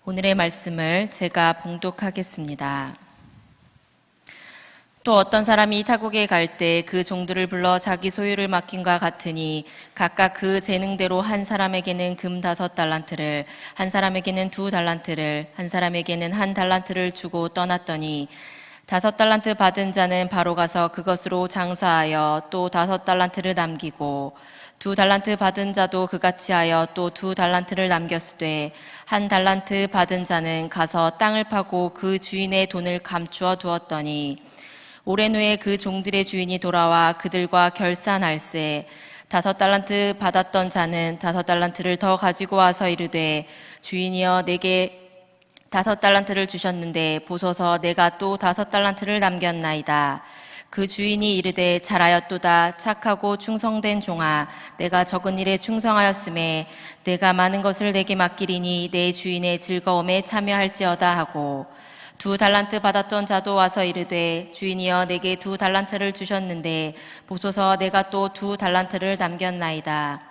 오늘의 말씀을 제가 봉독하겠습니다. 또 어떤 사람이 타국에 갈 때 그 종들을 불러 자기 소유를 맡김과 같으니 각각 그 재능대로 한 사람에게는 금 5달란트를, 한 사람에게는 2달란트를, 한 사람에게는 1달란트를 주고 떠났더니 5달란트 받은 자는 바로 가서 그것으로 장사하여 또 5달란트를 남기고 2달란트 받은 자도 그같이 하여 또 2달란트를 남겼으되 1달란트 받은 자는 가서 땅을 파고 그 주인의 돈을 감추어 두었더니 오랜 후에 그 종들의 주인이 돌아와 그들과 결산할세 5달란트 받았던 자는 5달란트를 더 가지고 와서 이르되 주인이여 내게 5달란트를 주셨는데 보소서 내가 또 5달란트를 남겼나이다. 그 주인이 이르되 잘하였도다. 착하고 충성된 종아, 내가 적은 일에 충성하였음에 내가 많은 것을 내게 맡기리니 내 주인의 즐거움에 참여할지어다 하고 2달란트 받았던 자도 와서 이르되 주인이여 내게 2달란트를 주셨는데 보소서 내가 또 2달란트를 남겼나이다.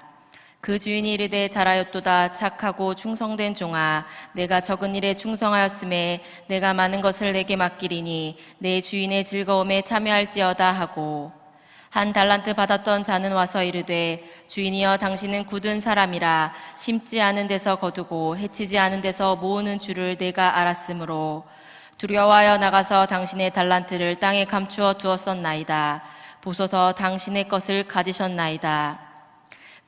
그 주인이 이르되 잘하였도다. 착하고 충성된 종아, 내가 적은 일에 충성하였음에 내가 많은 것을 내게 맡기리니 내 주인의 즐거움에 참여할지어다 하고 1달란트 받았던 자는 와서 이르되 주인이여 당신은 굳은 사람이라 심지 않은 데서 거두고 해치지 않은 데서 모으는 줄을 내가 알았으므로 두려워하여 나가서 당신의 달란트를 땅에 감추어 두었었나이다. 보소서 당신의 것을 가지셨나이다.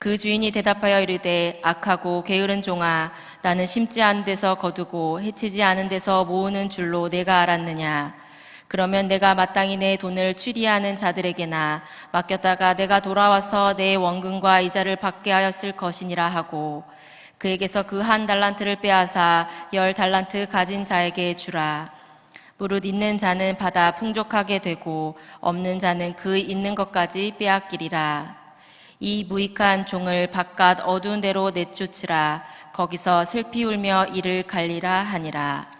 그 주인이 대답하여 이르되 악하고 게으른 종아, 나는 심지 않은 데서 거두고 해치지 않은 데서 모으는 줄로 내가 알았느냐. 그러면 내가 마땅히 내 돈을 취리하는 자들에게나 맡겼다가 내가 돌아와서 내 원금과 이자를 받게 하였을 것이니라 하고 그에게서 그 1달란트를 빼앗아 10달란트 가진 자에게 주라. 무릇 있는 자는 받아 풍족하게 되고 없는 자는 그 있는 것까지 빼앗기리라. 이 무익한 종을 바깥 어두운 데로 내쫓으라. 거기서 슬피 울며 이를 갈리라 하니라.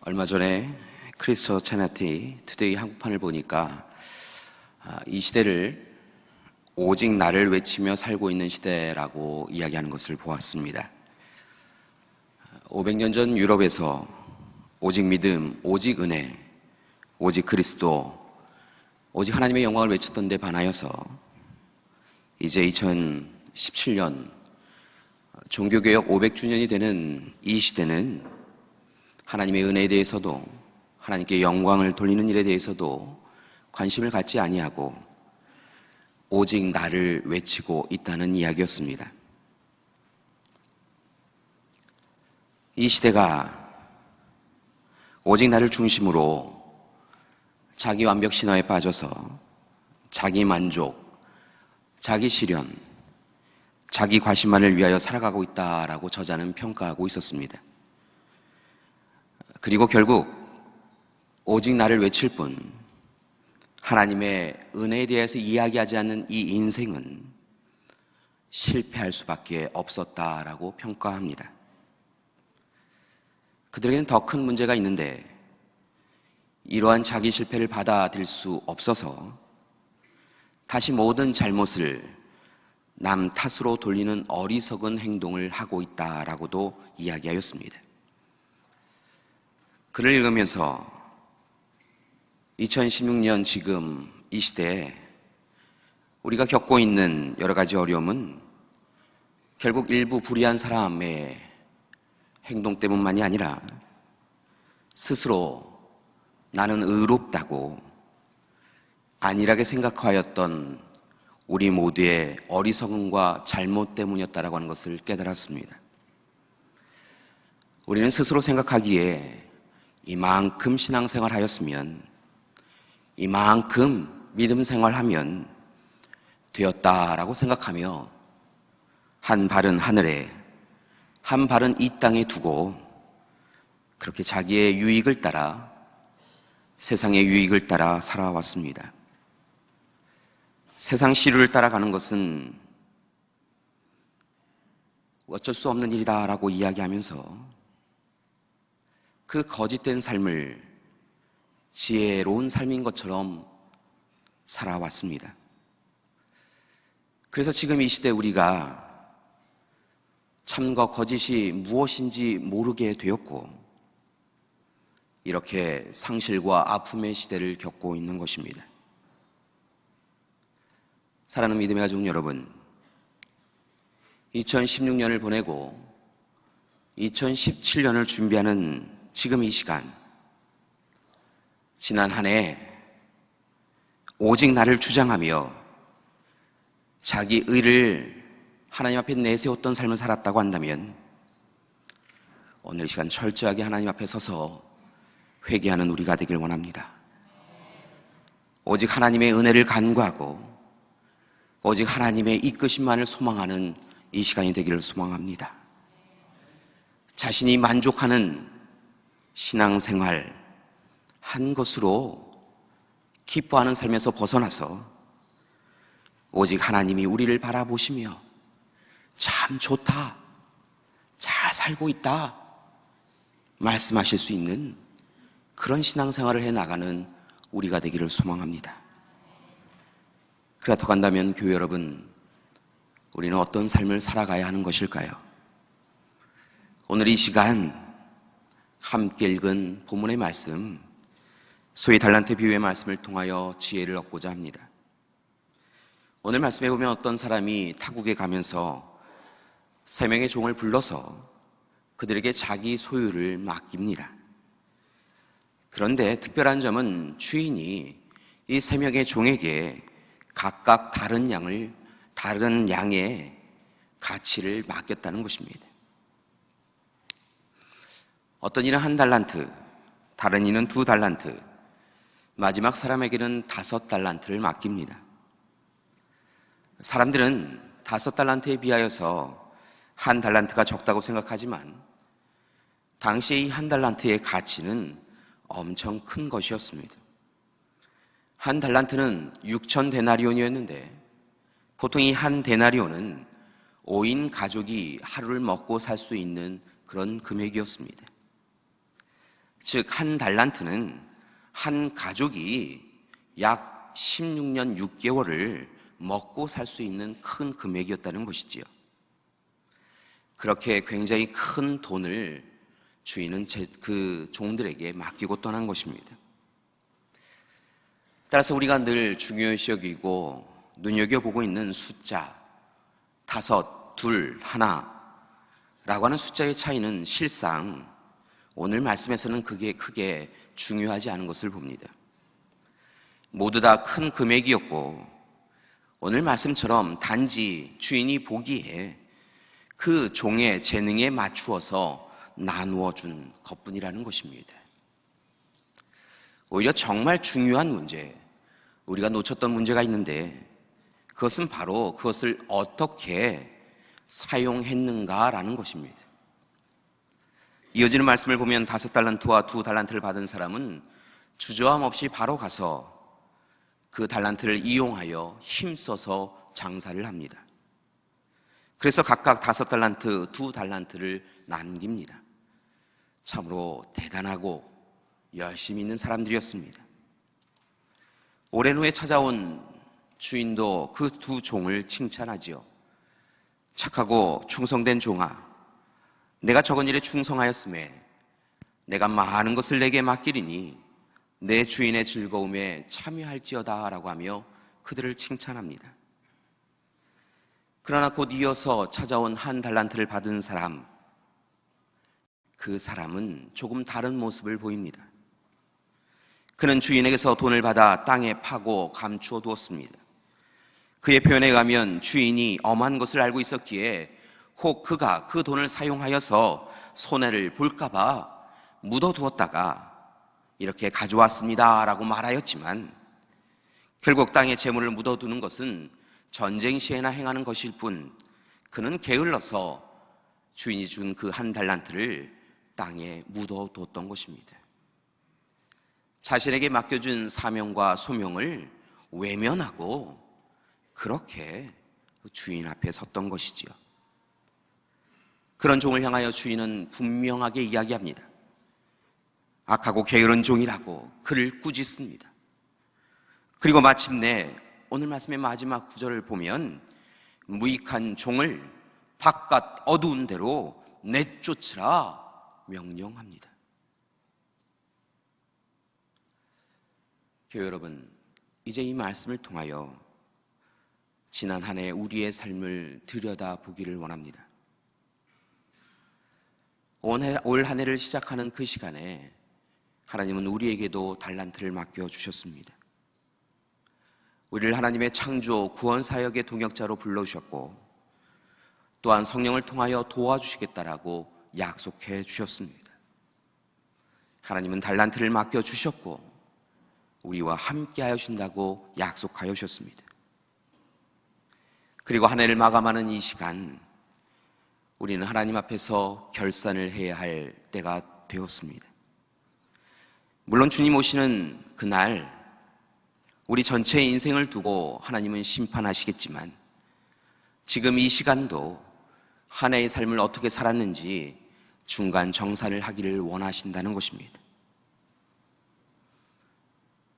얼마 전에 크리스처 채너티 투데이 한국판을 보니까 이 시대를 오직 나를 외치며 살고 있는 시대라고 이야기하는 것을 보았습니다. 500년 전 유럽에서 오직 믿음, 오직 은혜, 오직 그리스도, 오직 하나님의 영광을 외쳤던 데 반하여서 이제 2017년 종교개혁 500주년이 되는 이 시대는 하나님의 은혜에 대해서도 하나님께 영광을 돌리는 일에 대해서도 관심을 갖지 아니하고 오직 나를 외치고 있다는 이야기였습니다. 이 시대가 오직 나를 중심으로 자기 완벽 신화에 빠져서 자기 만족, 자기 실현, 자기 과신만을 위하여 살아가고 있다라고 저자는 평가하고 있었습니다. 그리고 결국 오직 나를 외칠 뿐 하나님의 은혜에 대해서 이야기하지 않는 이 인생은 실패할 수밖에 없었다라고 평가합니다. 그들에게는 더 큰 문제가 있는데 이러한 자기 실패를 받아들일 수 없어서 다시 모든 잘못을 남 탓으로 돌리는 어리석은 행동을 하고 있다라고도 이야기하였습니다. 글을 읽으면서 2016년 지금 이 시대에 우리가 겪고 있는 여러 가지 어려움은 결국 일부 불의한 사람의 행동 때문만이 아니라 스스로 나는 의롭다고 안일하게 생각하였던 우리 모두의 어리석음과 잘못 때문이었다라고 하는 것을 깨달았습니다. 우리는 스스로 생각하기에 이만큼 신앙생활 하였으면 이만큼 믿음 생활하면 되었다라고 생각하며 한 발은 하늘에 한 발은 이 땅에 두고 그렇게 자기의 유익을 따라 세상의 유익을 따라 살아왔습니다. 세상 시류를 따라가는 것은 어쩔 수 없는 일이다라고 이야기하면서 그 거짓된 삶을 지혜로운 삶인 것처럼 살아왔습니다. 그래서 지금 이 시대 우리가 참과 거짓이 무엇인지 모르게 되었고, 이렇게 상실과 아픔의 시대를 겪고 있는 것입니다. 사랑하는 믿음의 가족 여러분, 2016년을 보내고 2017년을 준비하는 지금 이 시간, 지난 한 해 오직 나를 주장하며 자기 의를 하나님 앞에 내세웠던 삶을 살았다고 한다면 오늘 이 시간 철저하게 하나님 앞에 서서 회개하는 우리가 되길 원합니다. 오직 하나님의 은혜를 간구하고 오직 하나님의 이끄심만을 소망하는 이 시간이 되기를 소망합니다. 자신이 만족하는 신앙생활 한 것으로 기뻐하는 삶에서 벗어나서 오직 하나님이 우리를 바라보시며 참 좋다, 잘 살고 있다 말씀하실 수 있는 그런 신앙생활을 해나가는 우리가 되기를 소망합니다. 그렇다고 한다면 교회 여러분, 우리는 어떤 삶을 살아가야 하는 것일까요? 오늘 이 시간 함께 읽은 본문의 말씀, 소위 달란트 비유의 말씀을 통하여 지혜를 얻고자 합니다. 오늘 말씀에 보면 어떤 사람이 타국에 가면서 3명의 종을 불러서 그들에게 자기 소유를 맡깁니다. 그런데 특별한 점은 주인이 이 3명의 종에게 각각 다른 양의 가치를 맡겼다는 것입니다. 어떤 이는 1달란트, 다른 이는 2달란트, 마지막 사람에게는 5달란트를 맡깁니다. 사람들은 5달란트에 비하여서 1달란트가 적다고 생각하지만 당시에 이 1달란트의 가치는 엄청 큰 것이었습니다. 1달란트는 6,000데나리온이었는데 보통 이 1데나리온은 5인 가족이 하루를 먹고 살 수 있는 그런 금액이었습니다. 즉 1달란트는 한 가족이 약 16년 6개월을 먹고 살 수 있는 큰 금액이었다는 것이지요. 그렇게 굉장히 큰 돈을 주인은 그 종들에게 맡기고 떠난 것입니다. 따라서 우리가 늘 중요시 여기고 눈여겨보고 있는 숫자 5, 2, 1라고 하는 숫자의 차이는 실상 오늘 말씀에서는 그게 크게 중요하지 않은 것을 봅니다. 모두 다 큰 금액이었고 오늘 말씀처럼 단지 주인이 보기에 그 종의 재능에 맞추어서 나누어 준 것뿐이라는 것입니다. 오히려 정말 중요한 문제, 우리가 놓쳤던 문제가 있는데 그것은 바로 그것을 어떻게 사용했는가라는 것입니다. 이어지는 말씀을 보면 5달란트와 2달란트를 받은 사람은 주저함 없이 바로 가서 그 달란트를 이용하여 힘써서 장사를 합니다. 그래서 각각 5달란트, 2달란트를 남깁니다. 참으로 대단하고 열심히 있는 사람들이었습니다. 오랜 후에 찾아온 주인도 그 2 종을 칭찬하지요. 착하고 충성된 종아, 내가 적은 일에 충성하였음에 내가 많은 것을 내게 맡기리니 내 주인의 즐거움에 참여할지어다 라고 하며 그들을 칭찬합니다. 그러나 곧 이어서 찾아온 1달란트를 받은 사람, 그 사람은 조금 다른 모습을 보입니다. 그는 주인에게서 돈을 받아 땅에 파고 감추어 두었습니다. 그의 표현에 의하면 주인이 엄한 것을 알고 있었기에 혹 그가 그 돈을 사용하여서 손해를 볼까봐 묻어두었다가 이렇게 가져왔습니다 라고 말하였지만 결국 땅에 재물을 묻어두는 것은 전쟁 시에나 행하는 것일 뿐 그는 게을러서 주인이 준 그 1달란트를 땅에 묻어두었던 것입니다. 자신에게 맡겨준 사명과 소명을 외면하고 그렇게 주인 앞에 섰던 것이지요. 그런 종을 향하여 주인은 분명하게 이야기합니다. 악하고 게으른 종이라고 그를 꾸짖습니다. 그리고 마침내 오늘 말씀의 마지막 구절을 보면 무익한 종을 바깥 어두운 데로 내쫓으라 명령합니다. 교회 여러분, 이제 이 말씀을 통하여 지난 한 해 우리의 삶을 들여다보기를 원합니다. 올 한 해를 시작하는 그 시간에 하나님은 우리에게도 달란트를 맡겨주셨습니다. 우리를 하나님의 창조 구원사역의 동역자로 불러주셨고 또한 성령을 통하여 도와주시겠다라고 약속해 주셨습니다. 하나님은 달란트를 맡겨주셨고 우리와 함께 하신다고 약속하여 주셨습니다. 그리고 한 해를 마감하는 이 시간, 우리는 하나님 앞에서 결산을 해야 할 때가 되었습니다. 물론 주님 오시는 그날 우리 전체의 인생을 두고 하나님은 심판하시겠지만 지금 이 시간도 한 해의 삶을 어떻게 살았는지 중간 정산을 하기를 원하신다는 것입니다.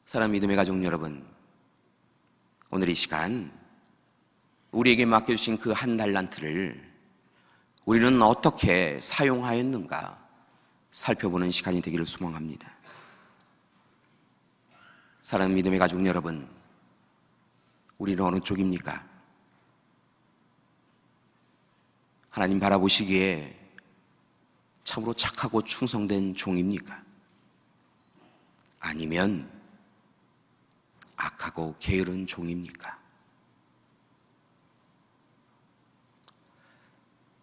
사랑하는 믿음의 가족 여러분, 오늘 이 시간 우리에게 맡겨주신 그 한 달란트를 우리는 어떻게 사용하였는가 살펴보는 시간이 되기를 소망합니다. 사랑하는 믿음의 가족 여러분, 우리는 어느 쪽입니까? 하나님 바라보시기에 참으로 착하고 충성된 종입니까? 아니면 악하고 게으른 종입니까?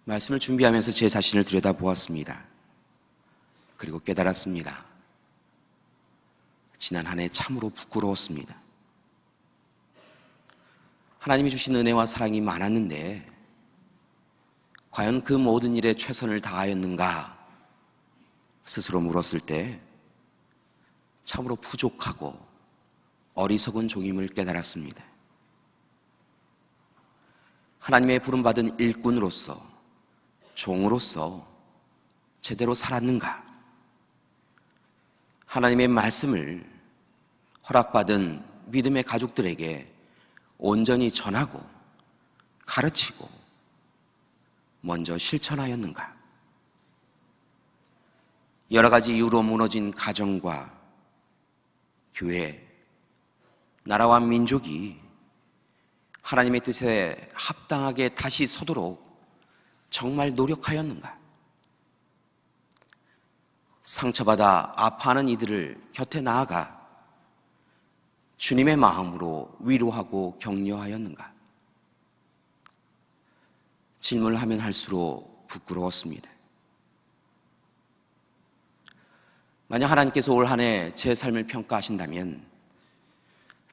말씀을 준비하면서 제 자신을 들여다보았습니다. 그리고 깨달았습니다. 지난 한 해 참으로 부끄러웠습니다. 하나님이 주신 은혜와 사랑이 많았는데 과연 그 모든 일에 최선을 다하였는가 스스로 물었을 때 참으로 부족하고 어리석은 종임을 깨달았습니다. 하나님의 부름받은 일꾼으로서, 종으로서 제대로 살았는가? 하나님의 말씀을 허락받은 믿음의 가족들에게 온전히 전하고 가르치고 먼저 실천하였는가? 여러 가지 이유로 무너진 가정과 교회, 나라와 민족이 하나님의 뜻에 합당하게 다시 서도록 정말 노력하였는가? 상처받아 아파하는 이들을 곁에 나아가 주님의 마음으로 위로하고 격려하였는가? 질문을 하면 할수록 부끄러웠습니다. 만약 하나님께서 올 한 해 제 삶을 평가하신다면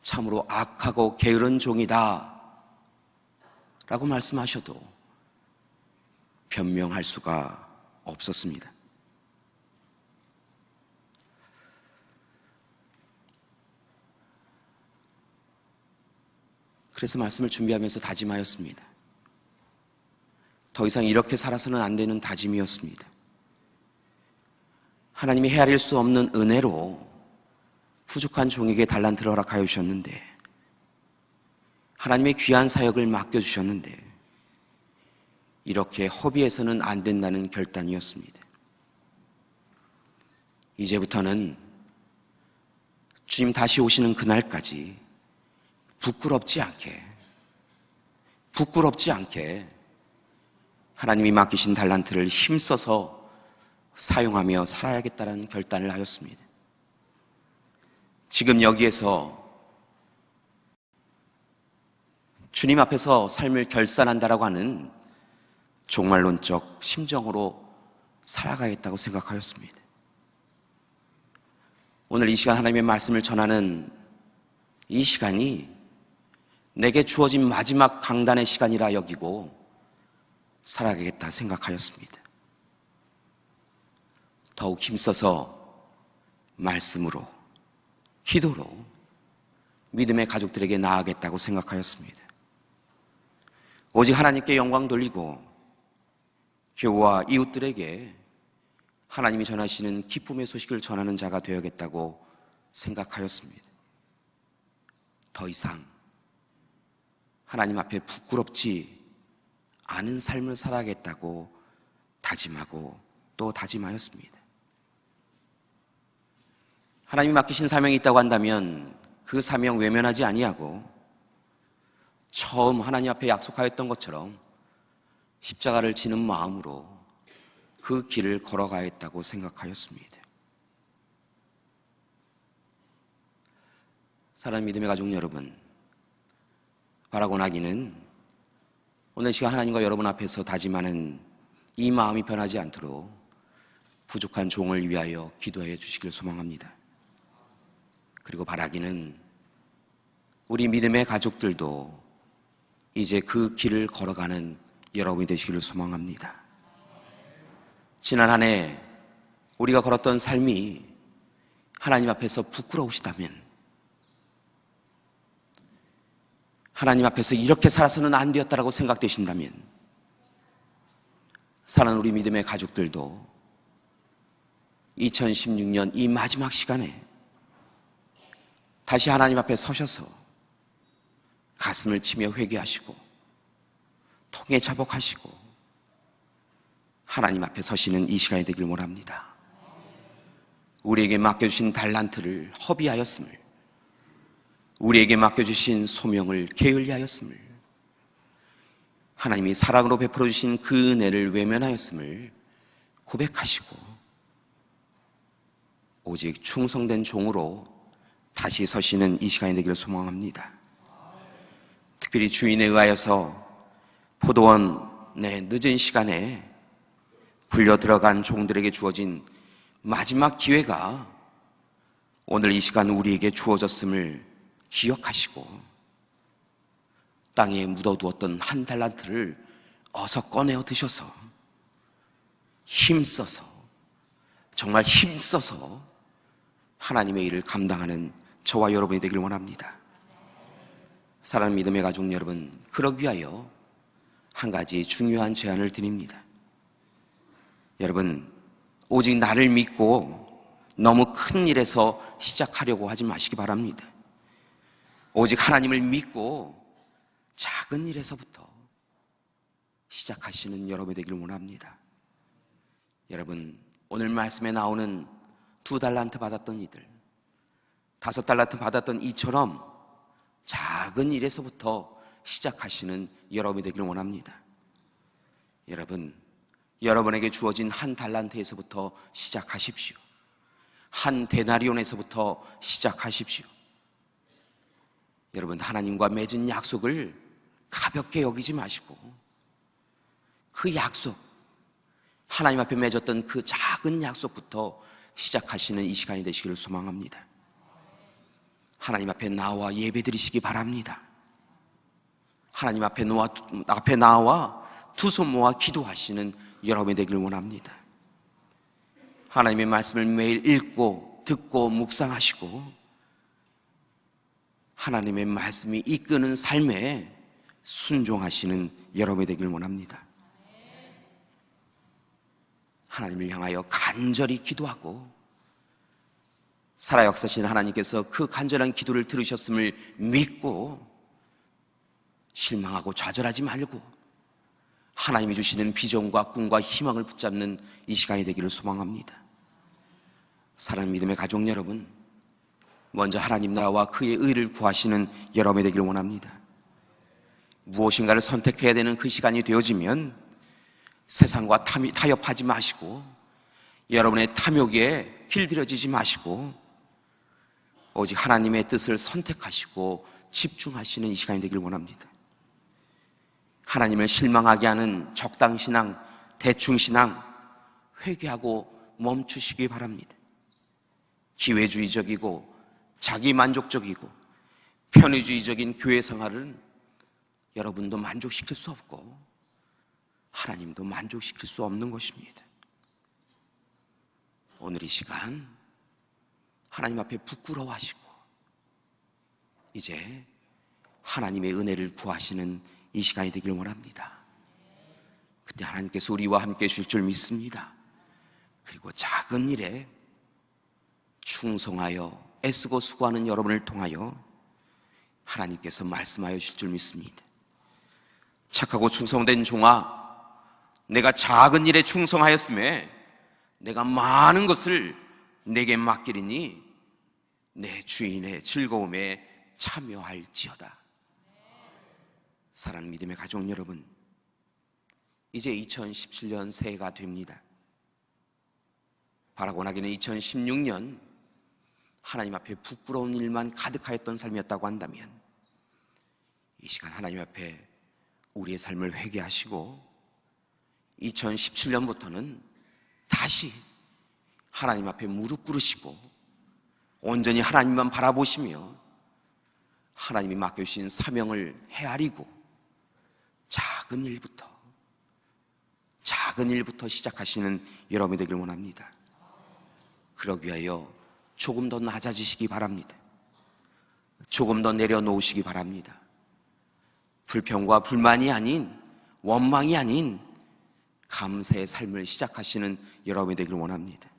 참으로 악하고 게으른 종이다 라고 말씀하셔도 변명할 수가 없었습니다. 그래서 말씀을 준비하면서 다짐하였습니다. 더 이상 이렇게 살아서는 안 되는 다짐이었습니다. 하나님이 헤아릴 수 없는 은혜로 부족한 종에게 달란트를 허락하여 주셨는데, 하나님의 귀한 사역을 맡겨주셨는데 이렇게 허비해서는 안 된다는 결단이었습니다. 이제부터는 주님 다시 오시는 그날까지 부끄럽지 않게 하나님이 맡기신 달란트를 힘써서 사용하며 살아야겠다는 결단을 하였습니다. 지금 여기에서 주님 앞에서 삶을 결산한다라고 하는 종말론적 심정으로 살아가겠다고 생각하였습니다. 오늘 이 시간 하나님의 말씀을 전하는 이 시간이 내게 주어진 마지막 강단의 시간이라 여기고 살아가겠다 생각하였습니다. 더욱 힘써서 말씀으로, 기도로 믿음의 가족들에게 나아가겠다고 생각하였습니다. 오직 하나님께 영광 돌리고 교우와 이웃들에게 하나님이 전하시는 기쁨의 소식을 전하는 자가 되어야겠다고 생각하였습니다. 더 이상 하나님 앞에 부끄럽지 아는 삶을 살아야겠다고 다짐하고 또 다짐하였습니다. 하나님이 맡기신 사명이 있다고 한다면 그 사명 외면하지 아니하고 처음 하나님 앞에 약속하였던 것처럼 십자가를 지는 마음으로 그 길을 걸어가야겠다고 생각하였습니다. 사랑하는 믿음의 가족 여러분, 바라고 나기는 오늘 시간 하나님과 여러분 앞에서 다짐하는 이 마음이 변하지 않도록 부족한 종을 위하여 기도해 주시길 소망합니다. 그리고 바라기는 우리 믿음의 가족들도 이제 그 길을 걸어가는 여러분이 되시기를 소망합니다. 지난 한 해 우리가 걸었던 삶이 하나님 앞에서 부끄러우시다면, 하나님 앞에서 이렇게 살아서는 안 되었다라고 생각되신다면, 사랑하는 우리 믿음의 가족들도 2016년 이 마지막 시간에 다시 하나님 앞에 서셔서 가슴을 치며 회개하시고 통해 자복하시고 하나님 앞에 서시는 이 시간이 되길 원합니다. 우리에게 맡겨주신 달란트를 허비하였음을, 우리에게 맡겨주신 소명을 게을리하였음을, 하나님이 사랑으로 베풀어 주신 그 은혜를 외면하였음을 고백하시고 오직 충성된 종으로 다시 서시는 이 시간이 되기를 소망합니다. 특별히 주인에 의하여서 포도원의 늦은 시간에 불려 들어간 종들에게 주어진 마지막 기회가 오늘 이 시간 우리에게 주어졌음을 기억하시고 땅에 묻어두었던 한 달란트를 어서 꺼내어 드셔서 힘써서, 정말 힘써서 하나님의 일을 감당하는 저와 여러분이 되길 원합니다. 사랑하는 믿음의 가족 여러분, 그러기 위하여 한 가지 중요한 제안을 드립니다. 여러분, 오직 나를 믿고 너무 큰 일에서 시작하려고 하지 마시기 바랍니다. 오직 하나님을 믿고 작은 일에서부터 시작하시는 여러분이 되기를 원합니다. 여러분, 오늘 말씀에 나오는 2달란트 받았던 이들, 5달란트 받았던 이처럼 작은 일에서부터 시작하시는 여러분이 되기를 원합니다. 여러분, 여러분에게 주어진 한 달란트에서부터 시작하십시오. 한 데나리온에서부터 시작하십시오. 여러분, 하나님과 맺은 약속을 가볍게 여기지 마시고 그 약속, 하나님 앞에 맺었던 그 작은 약속부터 시작하시는 이 시간이 되시기를 소망합니다. 하나님 앞에 나와 예배드리시기 바랍니다. 하나님 앞에 나와 두 손 모아 기도하시는 여러분이 되기를 원합니다. 하나님의 말씀을 매일 읽고 듣고 묵상하시고 하나님의 말씀이 이끄는 삶에 순종하시는 여러분이 되기를 원합니다. 하나님을 향하여 간절히 기도하고 살아 역사신 하나님께서 그 간절한 기도를 들으셨음을 믿고 실망하고 좌절하지 말고 하나님이 주시는 비전과 꿈과 희망을 붙잡는 이 시간이 되기를 소망합니다. 사랑하는 믿음의 가족 여러분, 먼저 하나님 나라와 그의 의를 구하시는 여러분이 되기를 원합니다. 무엇인가를 선택해야 되는 그 시간이 되어지면 세상과 타협하지 마시고 여러분의 탐욕에 길들여지지 마시고 오직 하나님의 뜻을 선택하시고 집중하시는 이 시간이 되길 원합니다. 하나님을 실망하게 하는 적당신앙, 대충신앙 회개하고 멈추시기 바랍니다. 기회주의적이고 자기만족적이고 편의주의적인 교회 생활은 여러분도 만족시킬 수 없고 하나님도 만족시킬 수 없는 것입니다. 오늘 이 시간 하나님 앞에 부끄러워하시고 이제 하나님의 은혜를 구하시는 이 시간이 되길 원합니다. 그때 하나님께서 우리와 함께 해주실 줄 믿습니다. 그리고 작은 일에 충성하여 애쓰고 수고하는 여러분을 통하여 하나님께서 말씀하여 주실 줄 믿습니다. 착하고 충성된 종아, 내가 작은 일에 충성하였음에 내가 많은 것을 내게 맡기리니 내 주인의 즐거움에 참여할지어다. 사랑하는 믿음의 가족 여러분, 이제 2017년 새해가 됩니다. 바라고 나기는 2016년 하나님 앞에 부끄러운 일만 가득하였던 삶이었다고 한다면, 이 시간 하나님 앞에 우리의 삶을 회개하시고 2017년부터는 다시 하나님 앞에 무릎 꿇으시고 온전히 하나님만 바라보시며 하나님이 맡겨주신 사명을 헤아리고 작은 일부터 시작하시는 여러분이 되길 원합니다. 그러기 위하여 조금 더 낮아지시기 바랍니다. 조금 더 내려놓으시기 바랍니다. 불평과 불만이 아닌, 원망이 아닌 감사의 삶을 시작하시는 여러분이 되길 원합니다.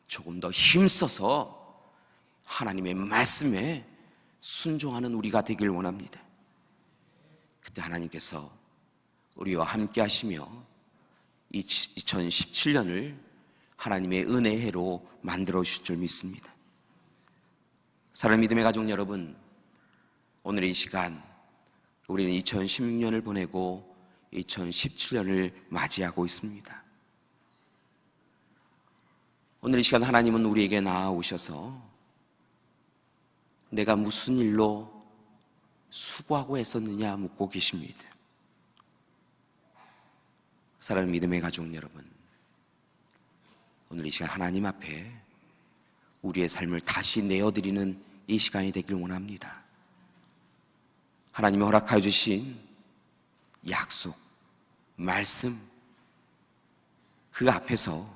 조금 더 힘써서 하나님의 말씀에 순종하는 우리가 되길 원합니다. 그때 하나님께서 우리와 함께 하시며 2017년을 하나님의 은혜의 해로 만들어 주실 줄 믿습니다. 사랑하는 믿음의 가족 여러분, 오늘 이 시간 우리는 2016년을 보내고 2017년을 맞이하고 있습니다. 오늘 이 시간 하나님은 우리에게 나아오셔서 내가 무슨 일로 수고하고 애썼느냐 묻고 계십니다. 사랑하는 믿음의 가족 여러분, 오늘 이 시간 하나님 앞에 우리의 삶을 다시 내어드리는 이 시간이 되길 원합니다. 하나님이 허락하여 주신 약속, 말씀, 그 앞에서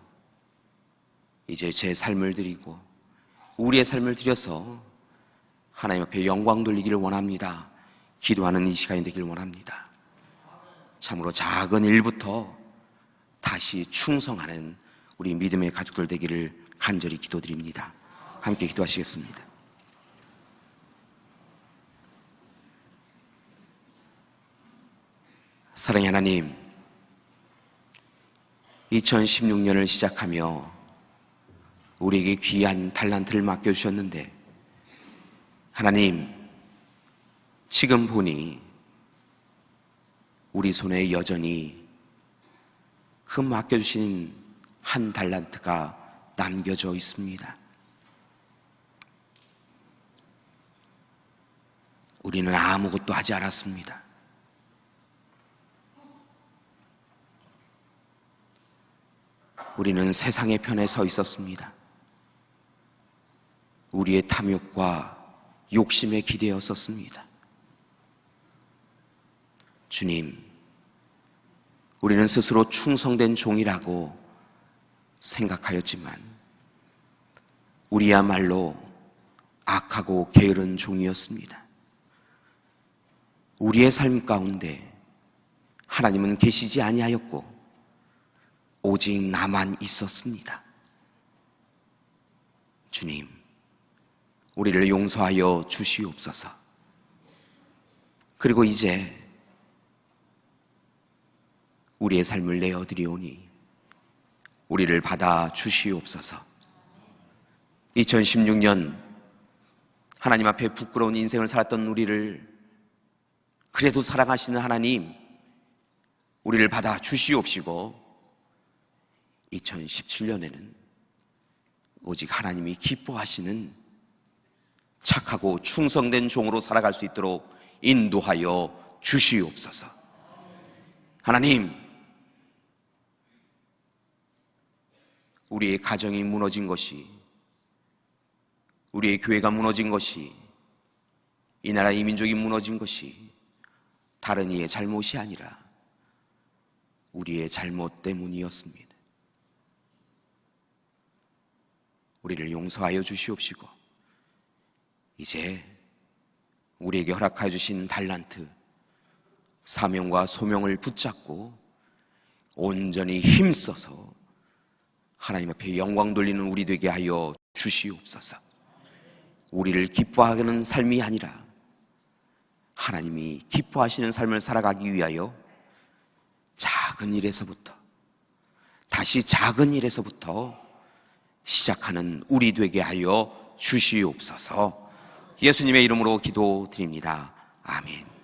이제 제 삶을 드리고 우리의 삶을 드려서 하나님 앞에 영광 돌리기를 원합니다. 기도하는 이 시간이 되길 원합니다. 참으로 작은 일부터 다시 충성하는 우리 믿음의 가족들 되기를 간절히 기도드립니다. 함께 기도하시겠습니다. 사랑의 하나님, 2016년을 시작하며 우리에게 귀한 달란트를 맡겨주셨는데, 하나님, 지금 보니 우리 손에 여전히 그 맡겨주신 한 달란트가 남겨져 있습니다. 우리는 아무것도 하지 않았습니다. 우리는 세상의 편에 서 있었습니다. 우리의 탐욕과 욕심에 기대었었습니다. 주님, 우리는 스스로 충성된 종이라고 생각하였지만 우리야말로 악하고 게으른 종이었습니다. 우리의 삶 가운데 하나님은 계시지 아니하였고 오직 나만 있었습니다. 주님, 우리를 용서하여 주시옵소서. 그리고 이제 우리의 삶을 내어드리오니 우리를 받아 주시옵소서. 2016년 하나님 앞에 부끄러운 인생을 살았던 우리를 그래도 사랑하시는 하나님, 우리를 받아 주시옵시고 2017년에는 오직 하나님이 기뻐하시는 착하고 충성된 종으로 살아갈 수 있도록 인도하여 주시옵소서. 하나님, 우리의 가정이 무너진 것이, 우리의 교회가 무너진 것이, 이 나라 이 민족이 무너진 것이 다른 이의 잘못이 아니라 우리의 잘못 때문이었습니다. 우리를 용서하여 주시옵시고 이제 우리에게 허락하여 주신 달란트, 사명과 소명을 붙잡고 온전히 힘써서 하나님 앞에 영광 돌리는 우리 되게 하여 주시옵소서. 우리를 기뻐하는 삶이 아니라 하나님이 기뻐하시는 삶을 살아가기 위하여 작은 일에서부터, 다시 작은 일에서부터 시작하는 우리 되게 하여 주시옵소서. 예수님의 이름으로 기도드립니다. 아멘.